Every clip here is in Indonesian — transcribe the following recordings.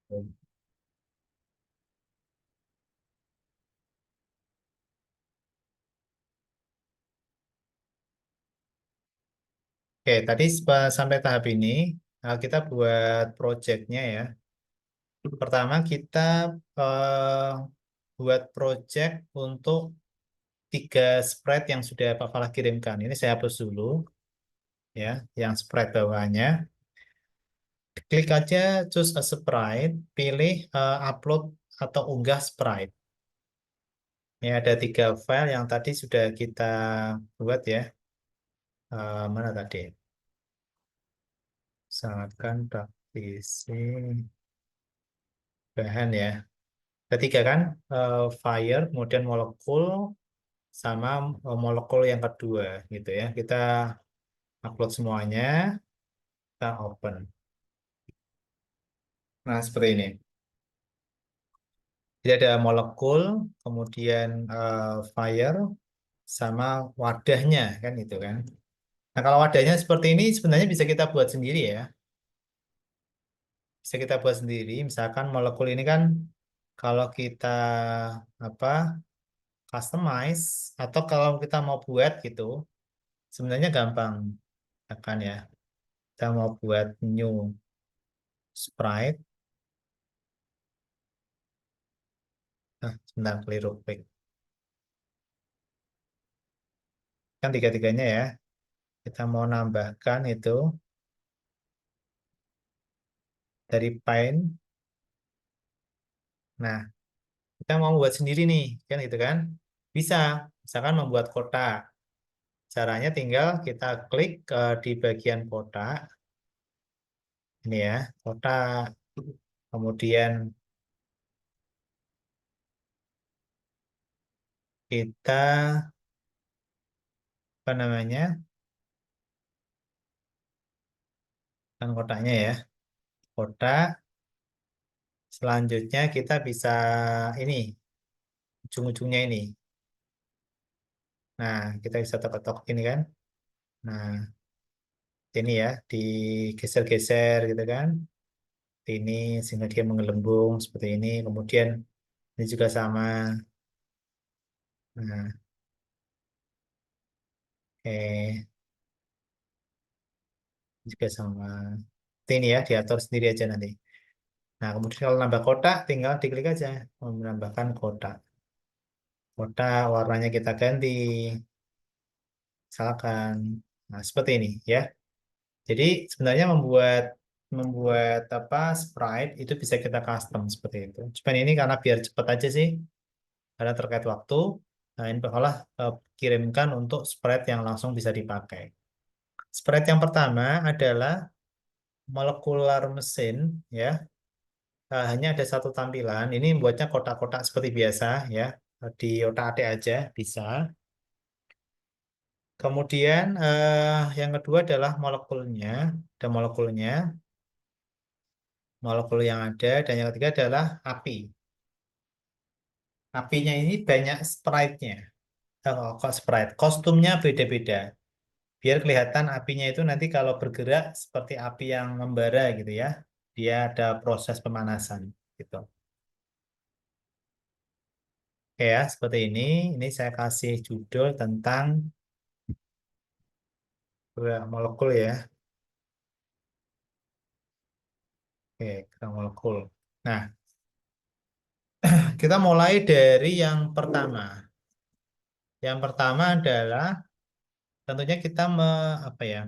Oke, tadi sampai tahap ini kita buat projectnya ya. Pertama kita eh, buat project untuk 3 spread yang sudah Pak Falah kirimkan. Ini saya hapus dulu ya, yang spread bawahnya. Klik aja choose a sprite, pilih upload atau unggah sprite. Ini ada 3 file yang tadi sudah kita buat ya. Mana tadi? Sangatkan praktisi bahan ya. Ketiga kan, fire, kemudian molekul, sama molekul yang kedua gitu ya. Kita upload semuanya, kita open. Nah, seperti ini. Jadi ada molekul, kemudian fire, sama wadahnya kan itu kan. Nah, kalau wadahnya seperti ini sebenarnya bisa kita buat sendiri ya. Bisa kita buat sendiri. Misalkan molekul ini kan kalau kita apa customize atau kalau kita mau buat gitu, sebenarnya gampang akan ya. Kita mau buat new sprite. Nah, sebentar keliru klik. Kan tiga-tiganya ya. Kita mau nambahkan itu dari Paint. Nah, kita mau buat sendiri nih, kan gitu kan? Bisa, misalkan membuat kotak. Caranya tinggal kita klik di bagian kotak, ini ya, kotak. Kemudian kita, apa namanya, kan kotaknya ya, kotak. Selanjutnya kita bisa ini, ujung-ujungnya ini. Nah, kita bisa totok-totok ini kan. Nah, ini ya, digeser-geser gitu kan. Ini sehingga dia menggelembung seperti ini. Kemudian ini juga sama. Nah, juga sama. Ini ya, diatur sendiri aja nanti. Nah, kemudian kalau nambah kotak, tinggal diklik aja. Mau menambahkan kotak. Kotak warnanya kita ganti. Misalkan. Nah, seperti ini ya. Jadi sebenarnya membuat membuat apa sprite itu bisa kita custom seperti itu. Cuman ini karena biar cepat aja sih, karena terkait waktu. Nah, ini olah kirimkan untuk sprite yang langsung bisa dipakai. Sprite yang pertama adalah molekular mesin ya. Hanya ada satu tampilan. Ini buatnya kotak-kotak seperti biasa ya. Di otak-atik aja bisa. Kemudian yang kedua adalah molekulnya. Ada molekulnya, molekul yang ada. Dan yang ketiga adalah api. Apinya ini banyak sprite-nya. Kok sprite? Kostumnya beda-beda. Biar kelihatan apinya itu nanti kalau bergerak seperti api yang membara gitu ya. Dia ada proses pemanasan gitu. Oke ya, seperti ini. Ini saya kasih judul tentang molekul ya. Oke, gerak molekul. Nah, kita mulai dari yang pertama. Yang pertama adalah tentunya kita apa ya?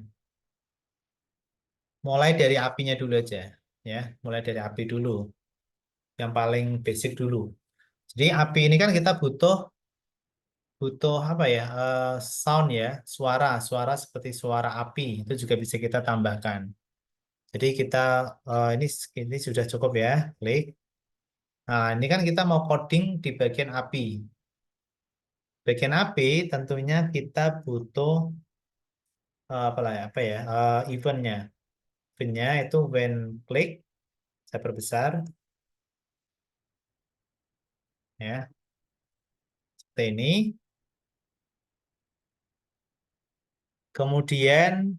Mulai dari apinya dulu aja, ya. Mulai dari api dulu, yang paling basic dulu. Jadi api ini kan kita butuh butuh apa ya? Sound ya, suara, suara seperti suara api itu juga bisa kita tambahkan. Jadi kita ini sudah cukup ya, klik. Nah, ini kan kita mau coding di bagian api. Bagian api tentunya kita butuh apa lah ya, eventnya. Eventnya itu when klik, saya perbesar ya, seperti ini. Kemudian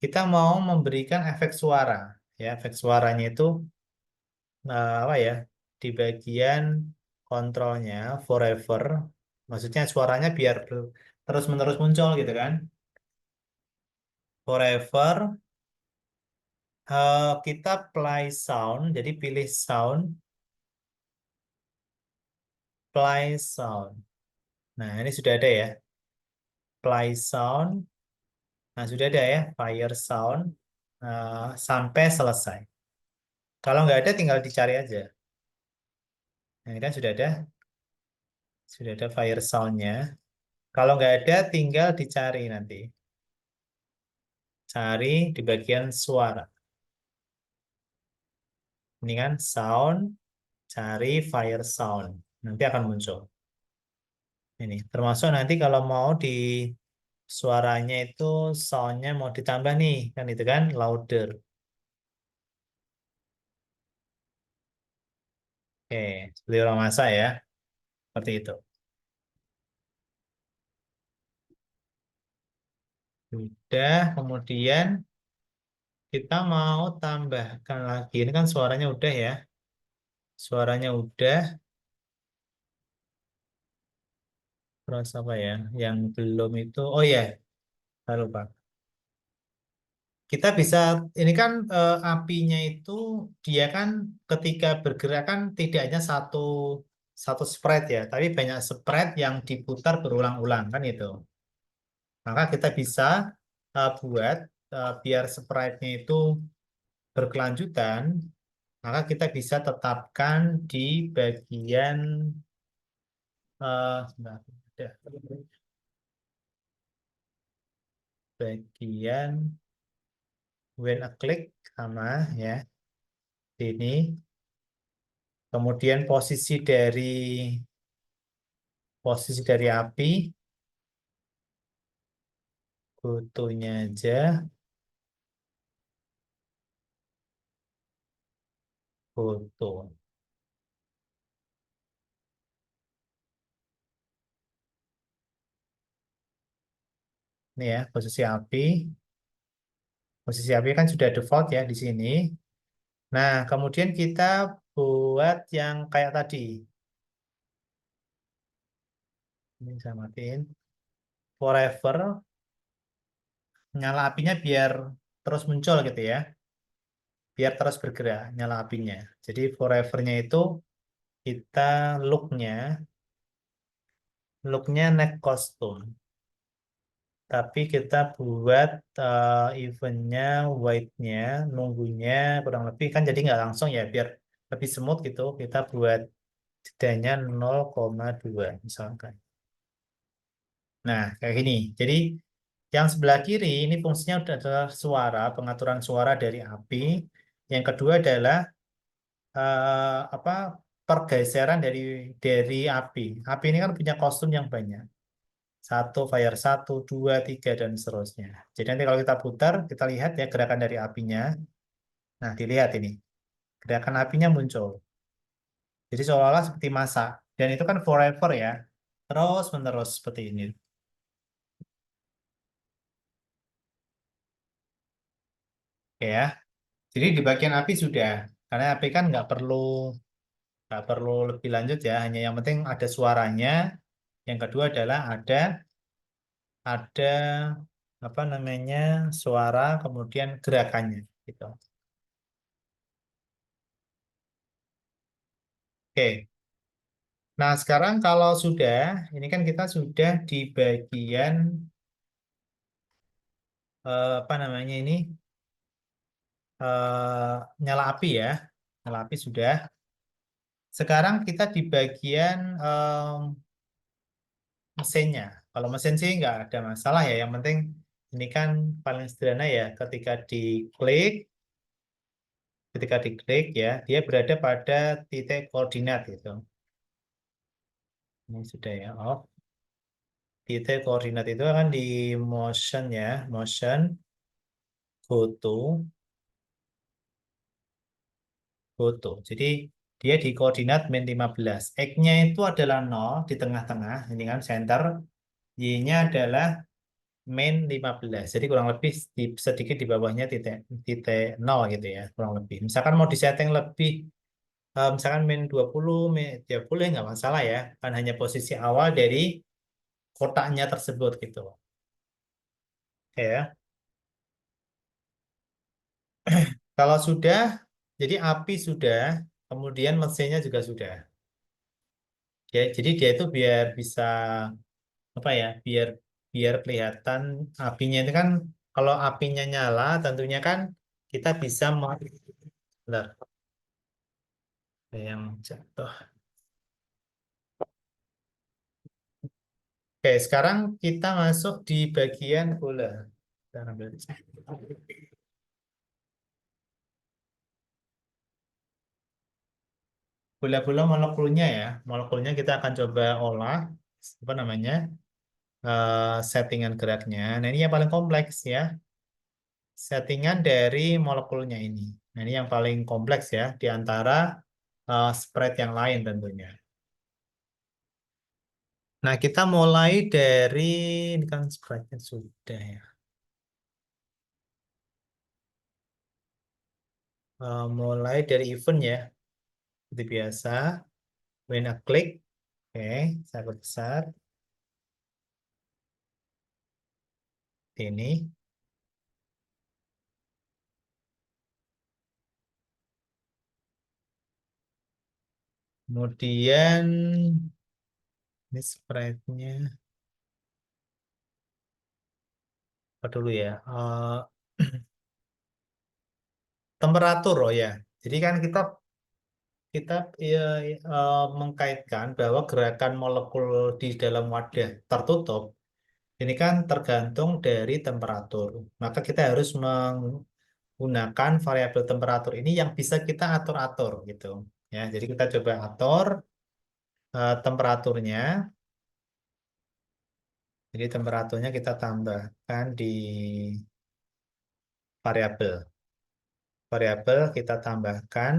kita mau memberikan efek suara. Ya, efek suaranya itu apa ya, di bagian kontrolnya forever, maksudnya suaranya biar terus-menerus muncul gitu kan. Forever, kita play sound, jadi pilih sound, play sound. Nah, ini sudah ada ya, play sound. Nah, sudah ada ya, fire sound, sampai selesai. Kalau nggak ada, tinggal dicari aja. Nah, ini kan sudah ada fire soundnya. Kalau nggak ada, tinggal dicari nanti. Cari di bagian suara. Ini kan sound, cari fire sound. Nanti akan muncul. Ini termasuk nanti kalau mau di suaranya itu soundnya mau ditambah nih, kan itu kan louder. Oke, seperti orang masak ya, seperti itu. Udah, kemudian kita mau tambahkan lagi. Ini kan suaranya udah ya. Suaranya udah. Terus apa ya? Yang belum itu, oh ya, saya lupa. Kita bisa, ini kan apinya itu dia kan ketika bergerak kan tidak hanya satu satu spread ya, tapi banyak spread yang diputar berulang-ulang kan itu. Maka kita bisa buat biar spreadnya itu berkelanjutan, maka kita bisa tetapkan di bagian sebentar, ada bagian when a click sama ya ini. Kemudian posisi dari api, fotonya aja, foto. Ini ya, posisi api kan sudah default ya di sini. Nah, kemudian kita buat yang kayak tadi. Ini saya matiin. Forever, nyala apinya biar terus muncul gitu ya. Biar terus bergerak, nyala apinya. Jadi forevernya itu kita looknya neck costume. Tapi kita buat eventnya, white-nya, nunggunya kurang lebih kan jadi nggak langsung ya, biar lebih smooth gitu. Kita buat jedanya 0,2 misalkan. Nah, kayak gini. Jadi yang sebelah kiri ini fungsinya adalah suara, pengaturan suara dari api. Yang kedua adalah apa pergeseran dari api. Api ini kan punya kostum yang banyak. Satu, fire satu, dua, tiga, dan seterusnya. Jadi nanti kalau kita putar, kita lihat ya gerakan dari apinya. Nah, dilihat ini. Gerakan apinya muncul. Jadi seolah-olah seperti masa. Dan itu kan forever ya. Terus menerus seperti ini. Oke ya. Jadi di bagian api sudah. Karena api kan nggak perlu lebih lanjut ya. Hanya yang penting ada suaranya. Yang kedua adalah ada apa namanya suara kemudian gerakannya gitu. Oke. Nah, sekarang kalau sudah, ini kan kita sudah di bagian apa namanya ini nyala api ya, nyala api sudah. Sekarang kita di bagian mesinnya. Kalau mesin sih nggak ada masalah ya. Yang penting ini kan paling sederhana ya. Ketika diklik ya, dia berada pada titik koordinat itu. Ini sudah ya off. Titik koordinat itu akan di motion ya, motion, foto, foto. Jadi dia di koordinat min 15. X-nya itu adalah 0 di tengah-tengah, ini kan center. Y-nya adalah min 15. Jadi kurang lebih sedikit di bawahnya titik titik 0 gitu ya, kurang lebih. Misalkan mau disetting lebih misalkan min 20, min 30 nggak masalah ya. Kan hanya posisi awal dari kotaknya tersebut gitu. Oke ya. Kalau sudah, jadi api sudah, kemudian mesinnya juga sudah. Ya, jadi dia itu biar bisa apa ya? Biar biar kelihatan apinya itu kan kalau apinya nyala tentunya kan kita bisa Bentar, ada yang jatuh. Oke, sekarang kita masuk di bagian bola. Kita ambil. Bola-bola molekulnya ya. Molekulnya kita akan coba olah apa namanya? Settingan geraknya. Nah, ini yang paling kompleks ya. Settingan dari molekulnya ini. Nah, ini yang paling kompleks ya di antara spread yang lain tentunya. Nah, kita mulai dari ini kan spreadnya sudah ya. Mulai dari event ya, seperti biasa. When a click, oke, saya besar ini. Kemudian ini spreadnya apa dulu ya? Temperatur oh ya. Jadi kan kita ya, mengkaitkan bahwa gerakan molekul di dalam wadah tertutup ini kan tergantung dari temperatur. Maka kita harus menggunakan variabel temperatur ini yang bisa kita atur-atur gitu. Ya, jadi kita coba atur temperaturnya. Jadi temperaturnya kita tambahkan di variabel. Variabel kita tambahkan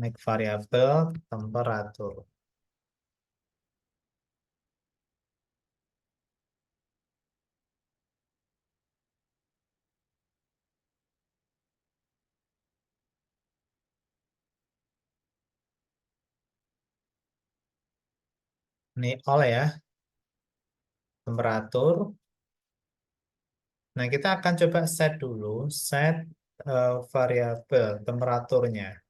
make variabel temperatur. Ini all ya, temperatur. Nah, kita akan coba set dulu, set variabel temperaturnya.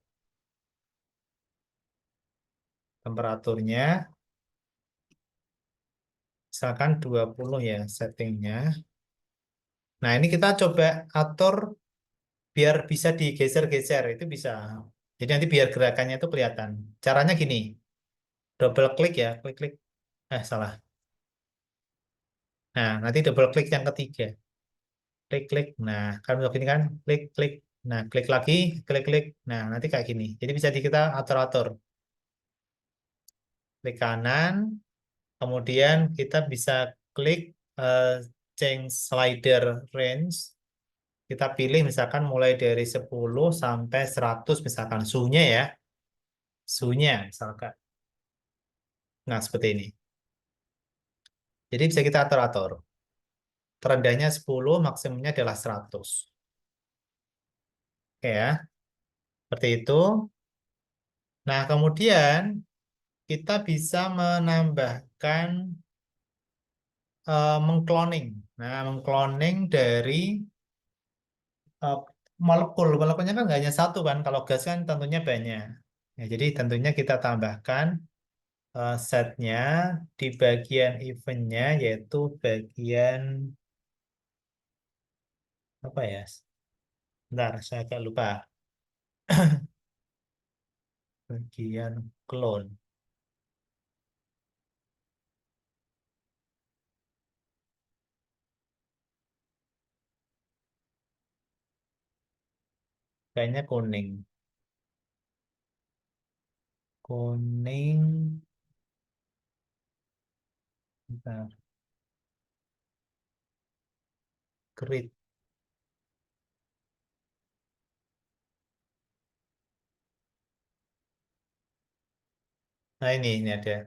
Temperaturnya, misalkan 20 ya settingnya. Nah, ini kita coba atur biar bisa digeser-geser, itu bisa. Jadi nanti biar gerakannya itu kelihatan. Caranya gini, double klik ya, klik-klik. Salah. Nah, nanti double klik yang ketiga. Klik-klik. Nah, kan begini kan, klik-klik. Nah, klik lagi, klik-klik. Nah, nanti kayak gini. Jadi bisa kita atur-atur. Klik kanan, kemudian kita bisa klik eh, change slider range. Kita pilih misalkan mulai dari 10 sampai 100 misalkan suhunya ya. Suhunya misalkan. Nah, seperti ini. Jadi bisa kita atur-atur. Terendahnya 10, maksimumnya adalah 100. Oke ya, seperti itu. Nah, kemudian kita bisa menambahkan mengcloning. Nah, mengcloning dari eh, molekul. Molekulnya kan nggak hanya satu kan. Kalau gas kan tentunya banyak. Ya, jadi tentunya kita tambahkan setnya di bagian eventnya yaitu bagian apa ya? Bentar, saya agak lupa. Bagian clone. Kayaknya kuning. Kuning. Bentar. Grid. Nah ini ada.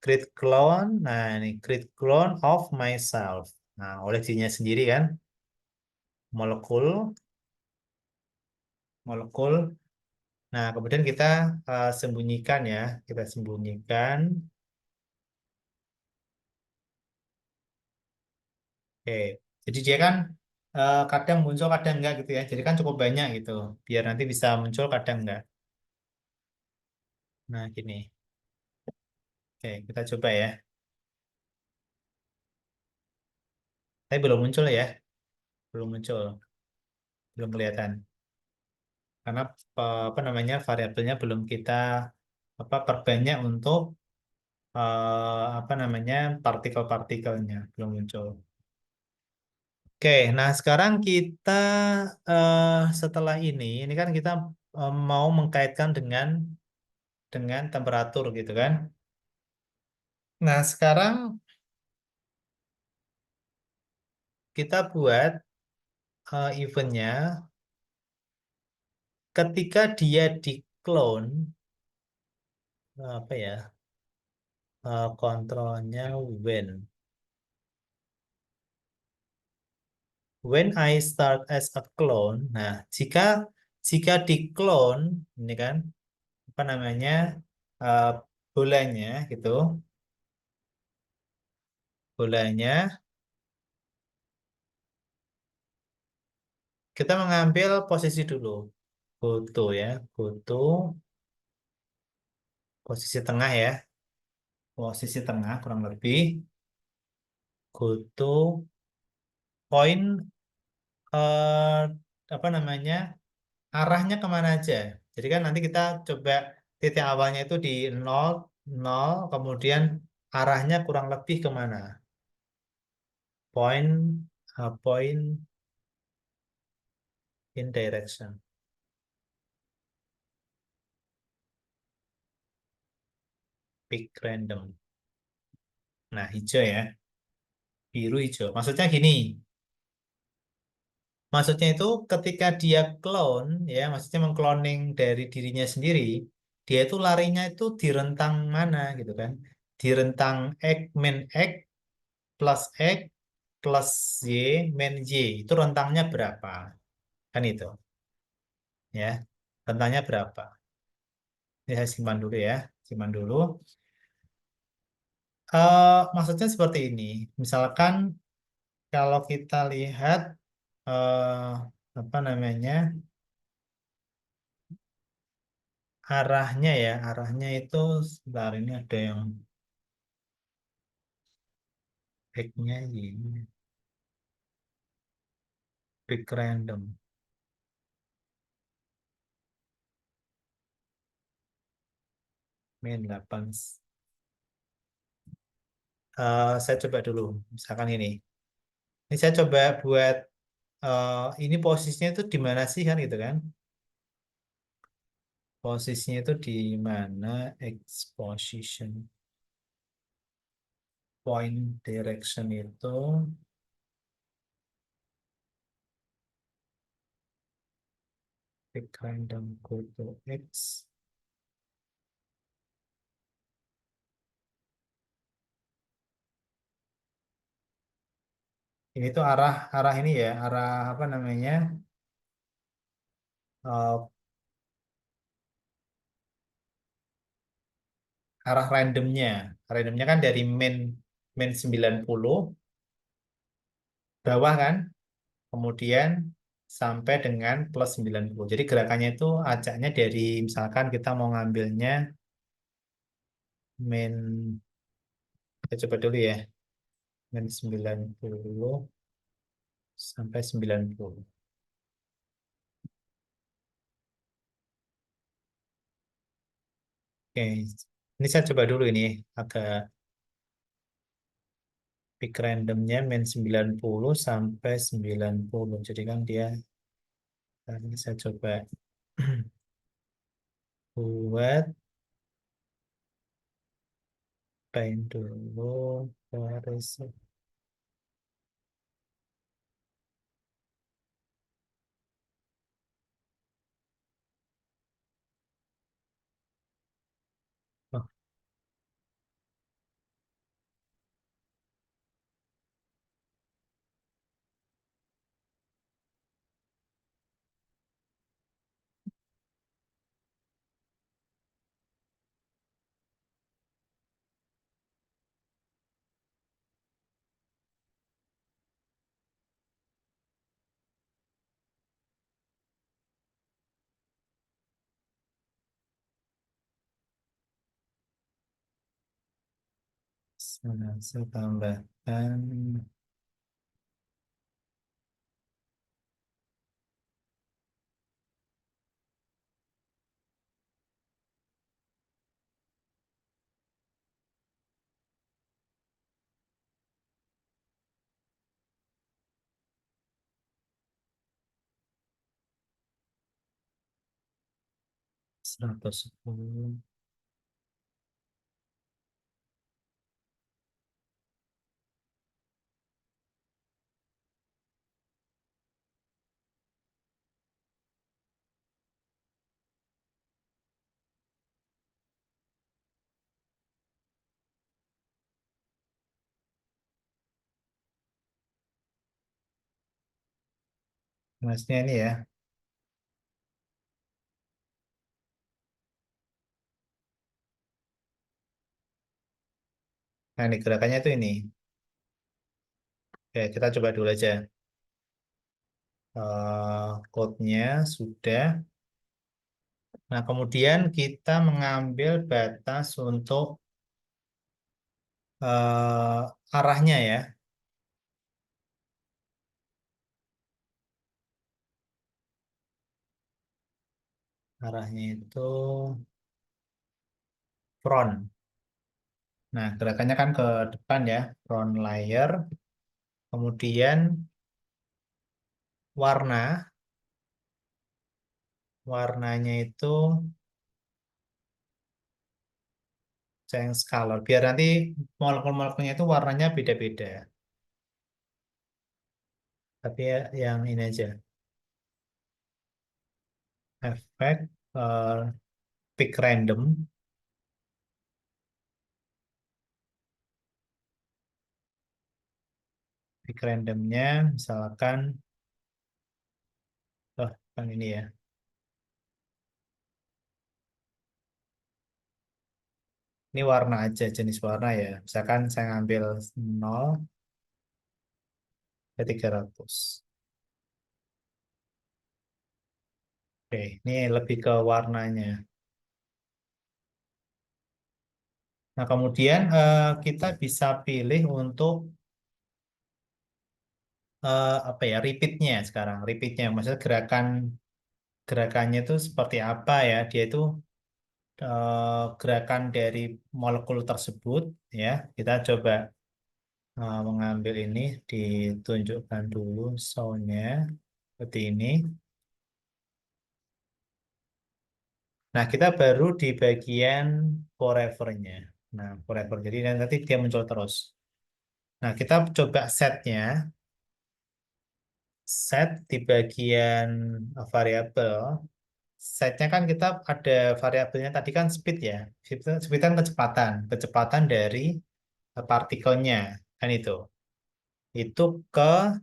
Create clone. Nah ini create clone of myself. Nah oleh dirinya sendiri kan. Molekul. Molekul. Nah, kemudian kita sembunyikan ya, kita sembunyikan. Oke, jadi dia kan kadang muncul, kadang enggak gitu ya. Jadi kan cukup banyak gitu, biar nanti bisa muncul, kadang enggak. Nah, gini. Oke, kita coba ya. Tapi belum muncul ya, belum muncul, belum kelihatan. Karena apa namanya variabelnya belum kita apa perbanyak untuk apa namanya partikel-partikelnya belum muncul. Oke, nah sekarang kita setelah ini kan kita mau mengkaitkan dengan temperatur gitu kan. Nah sekarang kita buat eventnya ketika dia di clone apa ya kontrolnya when I start as a clone. Nah jika jika di clone ini kan apa namanya eh, bolanya gitu bolanya kita mengambil posisi dulu foto ya foto posisi tengah ya posisi tengah kurang lebih foto poin eh, apa namanya arahnya kemana aja jadi kan nanti kita coba titik awalnya itu di nol nol kemudian arahnya kurang lebih kemana point point in direction pick random nah hijau ya biru hijau. Maksudnya gini, maksudnya itu ketika dia clone, ya, maksudnya mengcloning dari dirinya sendiri, dia itu larinya itu di rentang mana gitu kan? Di rentang X min X plus X plus Y min Y itu rentangnya berapa? Kan itu, ya. Rentangnya berapa? Ini saya simpan dulu ya, simpan dulu. Maksudnya seperti ini. Misalkan kalau kita lihat apa namanya? Arahnya ya, arahnya itu sebentar ini ada yang backnya ini, pick random, min 8. Saya coba dulu, misalkan ini. Ini saya coba buat ini posisinya itu di mana sih kan gitu kan? Posisinya itu di mana? Exposition point direction itu pick random go to X. Ini tuh arah arah ini ya, arah apa namanya? eh, arah randomnya. Randomnya kan dari min min 90 bawah kan, kemudian sampai dengan plus 90. Jadi gerakannya itu ajaknya dari misalkan kita mau ngambilnya min, kita coba dulu ya, min 90 sampai 90. Oke, ini saya coba dulu ini agak pick randomnya min 90 sampai 90. Jadi kan dia, tadi saya coba buat paint dulu garis. Oh, Nah, saya tambahkan 110. Masnya ini ya. Nah, ini gerakannya tuh ini. Oke, kita coba dulu aja. Code-nya sudah. Nah, kemudian kita mengambil batas untuk arahnya ya. Arahnya itu front. Nah, gerakannya kan ke depan ya, front layer. Kemudian warna, warnanya itu change color. Biar nanti molekul-molekulnya itu warnanya beda-beda. Tapi ya, yang ini aja, efek pick random. Pick randomnya misalkan, oh, kan ini ya. Ini warna aja, jenis warna ya. Misalkan saya ngambil 0 ke 300. Oke, ini lebih ke warnanya. Nah, kemudian kita bisa pilih untuk apa ya, repeatnya sekarang. Repeatnya, maksudnya gerakannya itu seperti apa ya? Dia itu gerakan dari molekul tersebut ya. Kita coba mengambil ini, ditunjukkan dulu show-nya seperti ini. Nah, kita baru di bagian forever-nya. Nah, forever. Jadi nanti dia muncul terus. Nah, kita coba setnya. Set di bagian variabel. Setnya kan kita ada variabelnya tadi kan speed ya. Speed kan kecepatan. Kecepatan dari partikelnya. Kan itu. Itu ke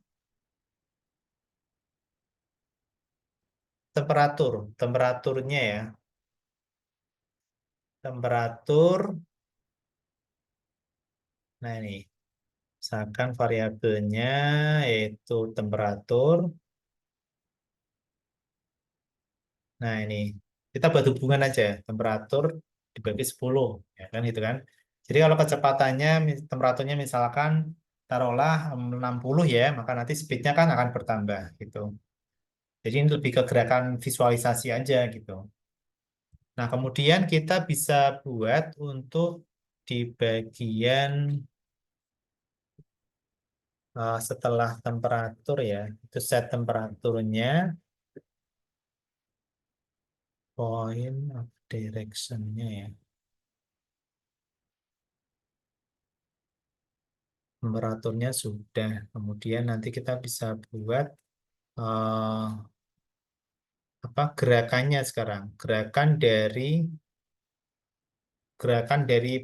temperatur. Temperaturnya ya. Temperatur. Nah ini. Misalkan variabelnya yaitu temperatur. Nah, ini kita buat hubungan aja, temperatur dibagi 10, ya kan gitu kan. Jadi kalau kecepatannya, temperaturnya misalkan taruhlah 60 ya, maka nanti speednya kan akan bertambah gitu. Jadi ini lebih ke gerakan visualisasi aja gitu. Nah, kemudian kita bisa buat untuk di bagian setelah temperatur ya, itu set temperaturnya, point of direction-nya ya. Temperaturnya sudah. Kemudian nanti kita bisa buat eh, apa gerakannya sekarang. Gerakan dari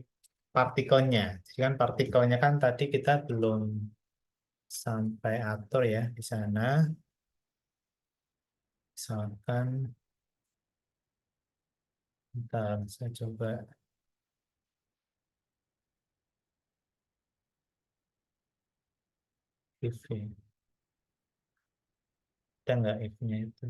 partikelnya. Jadi kan partikelnya kan tadi kita belum sampai atur ya di sana. Misalkan, bentar, saya coba if ya. Ada nggak if-nya itu?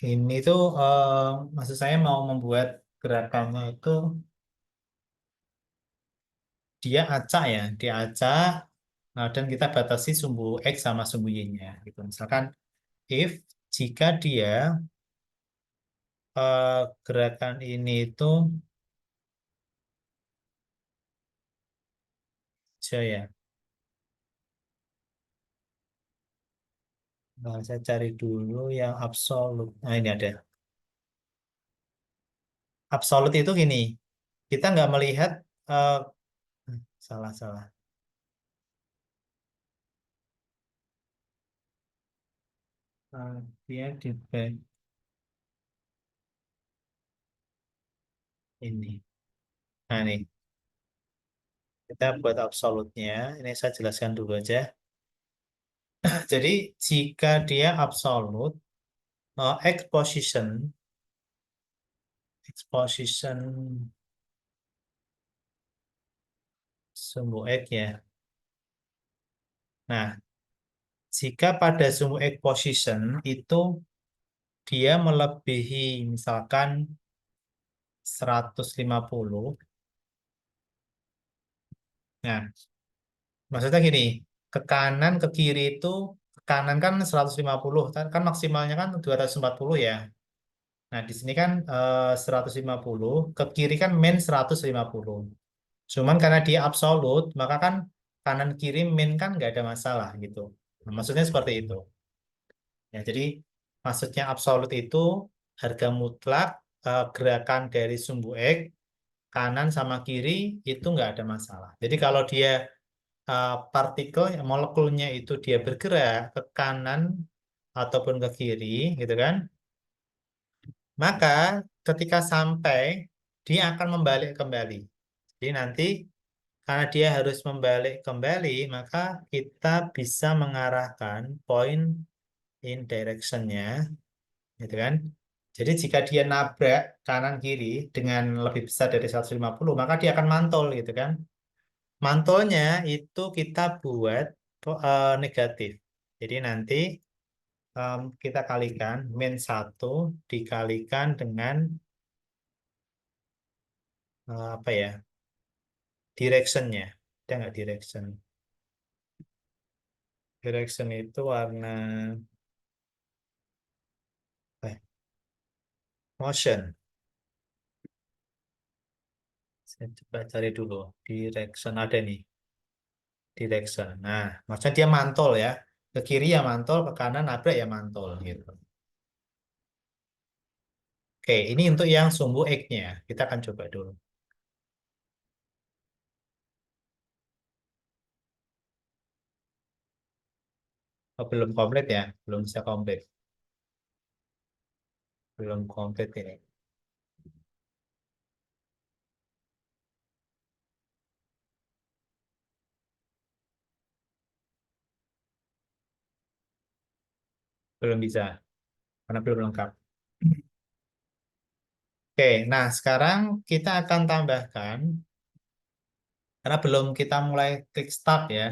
Ini tuh maksud saya mau membuat gerakannya itu dia acak ya, dia acak. Nah, dan kita batasi sumbu X sama sumbu Y-nya gitu. Misalkan if jika dia gerakan ini itu ya. Nah, saya cari dulu yang absolut. Nah, ini ada. Absolut itu gini, kita nggak melihat eh, salah salah. Dia di back ini. Nah, nih kita buat absolutnya. Ini saya jelaskan dulu aja. Jadi jika dia absolut, exposition sumbu X ya. Nah, jika pada sumbu X position itu dia melebihi misalkan 150. Nah, maksudnya gini, ke kanan ke kiri itu ke kanan kan 150, kan maksimalnya kan 240 ya. Nah, di sini kan 150, ke kiri kan min 150. Cuman karena dia absolut, maka kan kanan kiri min kan nggak ada masalah gitu. Nah, maksudnya seperti itu. Ya, jadi maksudnya absolut itu harga mutlak gerakan dari sumbu X kanan sama kiri itu nggak ada masalah. Jadi kalau dia partikel molekulnya itu dia bergerak ke kanan ataupun ke kiri gitu kan, maka ketika sampai dia akan membalik kembali. Jadi nanti karena dia harus membalik kembali, maka kita bisa mengarahkan point in direction-nya gitu kan. Jadi jika dia nabrak kanan kiri dengan lebih besar dari 150, maka dia akan mantul gitu kan. Mantulnya itu kita buat negatif. Jadi nanti kita kalikan min 1 dikalikan dengan apa ya, directionnya. Ada nggak direction? Direction itu warna eh, motion. Saya coba cari dulu. Direction ada nih. Direction. Nah, maksudnya dia mantul ya. Ke kiri ya mantul, ke kanan nabrak ya mantul gitu. Oke, ini untuk yang sumbu X-nya. Kita akan coba dulu. Oh, belum komplit ya, belum bisa komplit. Belum komplit ini. Belum bisa, karena belum lengkap. Oke, nah sekarang kita akan tambahkan, karena belum kita mulai klik start ya.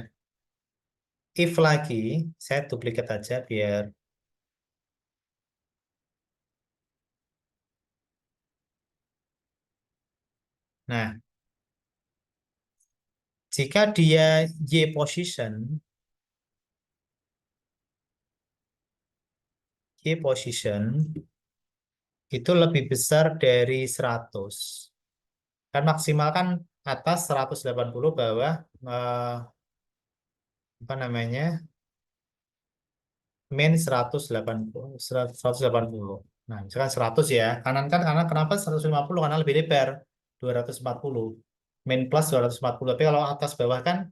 If lagi, saya duplikat aja biar. Nah, jika dia Y position, Y position itu lebih besar dari 100. Kan maksimal kan atas 180, bawah eh, apa namanya? Min 180, 180. Nah, misalkan 100 ya. Kanan kan karena kenapa 150? Karena lebih lebar 240. Min plus 240. Tapi kalau atas bawah kan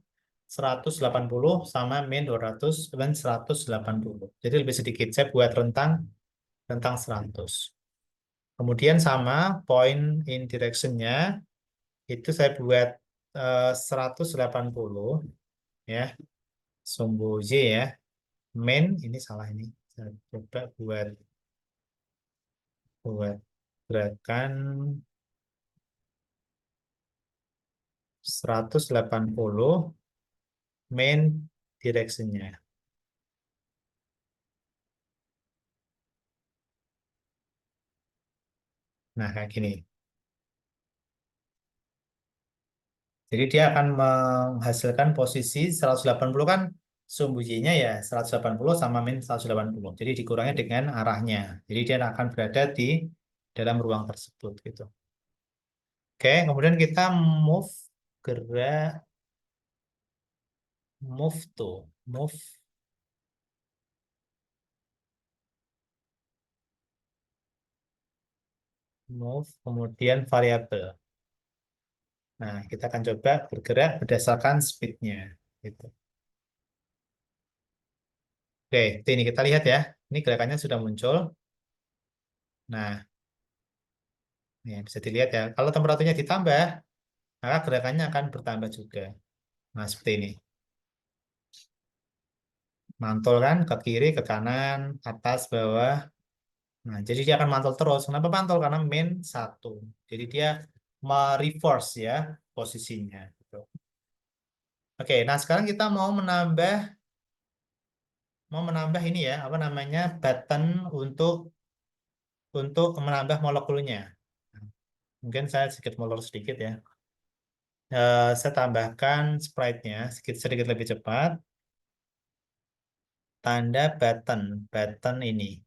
180 sama min 200 dan 180. Jadi lebih sedikit. Saya buat rentang 100. Kemudian sama point in direction-nya itu saya buat 180 ya. Sumbu Y ya. Min ini salah ini. Saya coba buat gerakan 180 main direction-nya. Nah, kayak gini. Jadi dia akan menghasilkan posisi 180 kan sumbu Y-nya ya 180 sama min 180. Jadi dikurangi dengan arahnya. Jadi dia akan berada di dalam ruang tersebut gitu. Oke, kemudian kita move gerak move to move kemudian variabel. Nah, kita akan coba bergerak berdasarkan speed-nya gitu. Oke, ini kita lihat ya. Ini gerakannya sudah muncul. Nah, ini bisa dilihat ya. Kalau temperaturnya ditambah, maka gerakannya akan bertambah juga. Nah, seperti ini. Mantul kan ke kiri, ke kanan, atas, bawah. Nah, jadi dia akan mantul terus. Kenapa mantul? Karena min satu. Jadi dia mereverse ya posisinya. Gitu. Oke, nah sekarang kita mau menambah ini ya, apa namanya, button untuk menambah molekulnya. Mungkin saya sedikit molor sedikit ya. Saya tambahkan sprite-nya sedikit, sedikit lebih cepat. Tanda button ini.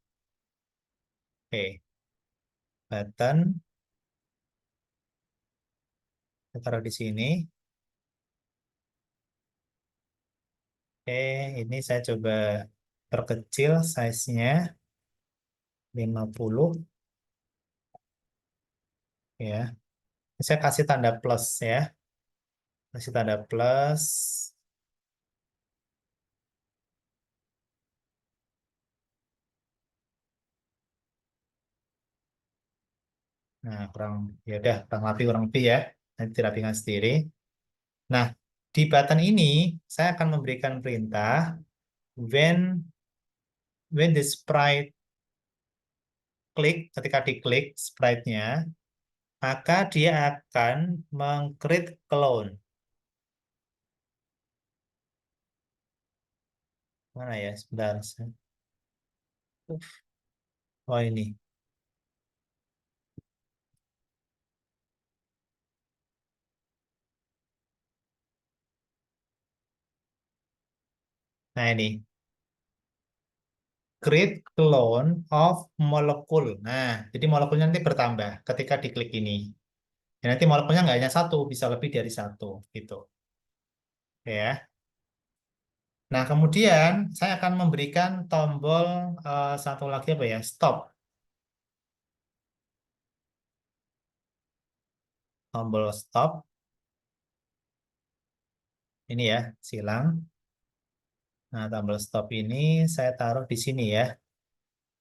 Oke, button saya taruh di sini. Oke, ini saya coba perkecil size-nya 50 ya. Saya kasih tanda plus ya. Kasih tanda plus. Nah, ya udah kurang lebih ya. Nanti dirapikan sendiri. Nah, di button ini saya akan memberikan perintah when the sprite klik, ketika diklik sprite-nya, maka dia akan meng-create clone. Mana ya? Sebentar. Oh, ini. Nah, ini. Create clone of molecule. Nah, jadi molekulnya nanti bertambah ketika diklik ini. Ya, nanti molekulnya nggak hanya satu, bisa lebih dari satu, gitu. Ya. Nah, kemudian saya akan memberikan tombol satu lagi apa ya? Stop. Tombol stop. Ini ya, silang. Nah, tombol stop ini saya taruh di sini ya.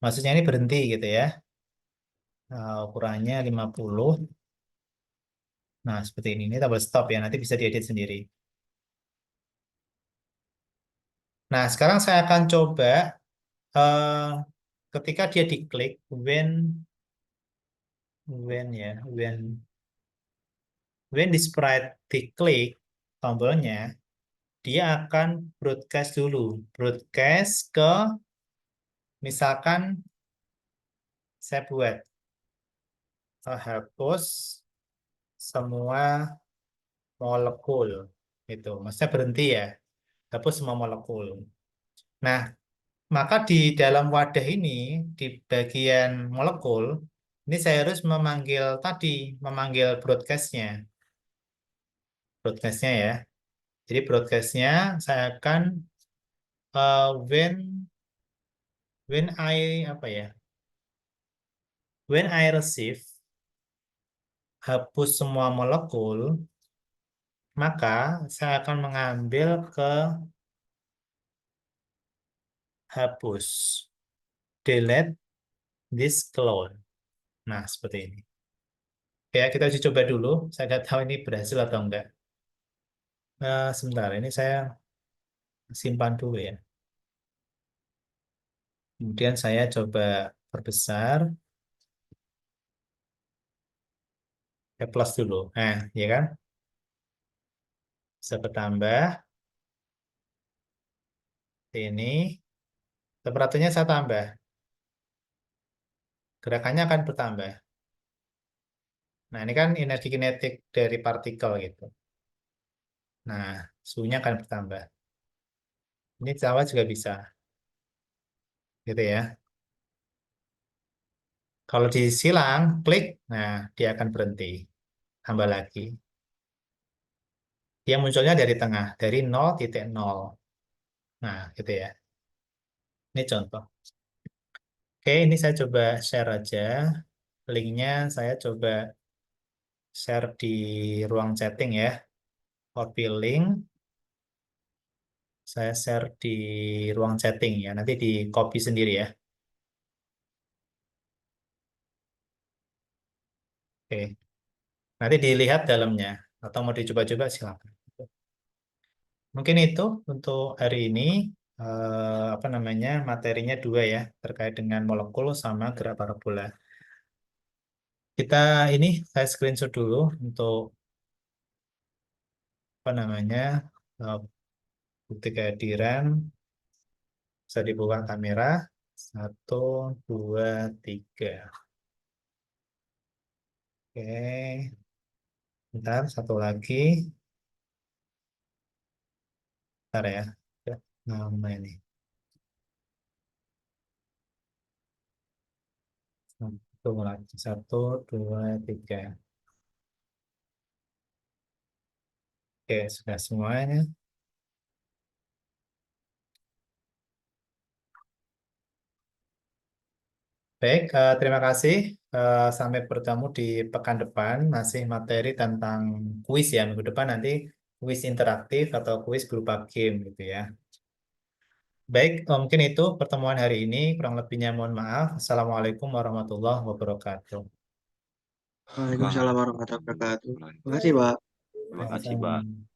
Maksudnya ini berhenti gitu ya. Nah, ukurannya 50. Nah, seperti ini. Ini tombol stop ya. Nanti bisa diedit sendiri. Nah, sekarang saya akan coba eh, ketika dia diklik, when the sprite diklik tombolnya, dia akan broadcast dulu. Broadcast ke, misalkan saya buat hapus semua molekul. Itu. Maksudnya berhenti ya. Hapus semua molekul. Nah, maka di dalam wadah ini, di bagian molekul, ini saya harus memanggil broadcast-nya. Broadcast-nya ya. Jadi broadcast-nya saya akan when I apa ya? When I receive hapus semua molekul, maka saya akan mengambil ke hapus. Delete this clone. Nah, seperti ini. Ya, kita uji coba dulu. Saya nggak tahu ini berhasil atau enggak. Sebentar, ini saya simpan dulu ya. Kemudian saya coba perbesar. Plus dulu. Nah, ya kan? Bisa bertambah. Ini. Temperaturnya saya tambah. Gerakannya akan bertambah. Nah, ini kan energi kinetik dari partikel gitu. Nah, suhunya akan bertambah. Ini Jawa juga bisa, gitu ya. Kalau disilang, klik, nah dia akan berhenti. Tambah lagi. Dia munculnya dari tengah, dari 0,0. Nah, gitu ya. Ini contoh. Oke, ini saya coba share aja. Linknya saya coba share di ruang chatting ya. Copy link, saya share di ruang chatting ya. Nanti di copy sendiri ya. Oke, nanti dilihat dalamnya. Atau mau dicoba-coba silakan. Mungkin itu untuk hari ini. Apa namanya, materinya dua ya, terkait dengan molekul sama gerak parabola. Kita ini saya screenshot dulu untuk apa namanya, eh, bukti kehadiran. Bisa dibuka kamera. Satu, dua, tiga. Oke, bentar, satu lagi. Bentar ya. Ya, nama ini. Satu lagi. Satu, dua, tiga. Oke, sudah semuanya. Baik, terima kasih. Sampai bertemu di pekan depan. Masih materi tentang kuis ya. Minggu depan nanti kuis interaktif atau kuis berupa game gitu ya. Baik, mungkin itu pertemuan hari ini. Kurang lebihnya mohon maaf. Assalamualaikum warahmatullahi wabarakatuh. Waalaikumsalam warahmatullahi wabarakatuh. Terima kasih, Waalaikumsalam. Pak. Terima kasih, Pak. Sama-sama.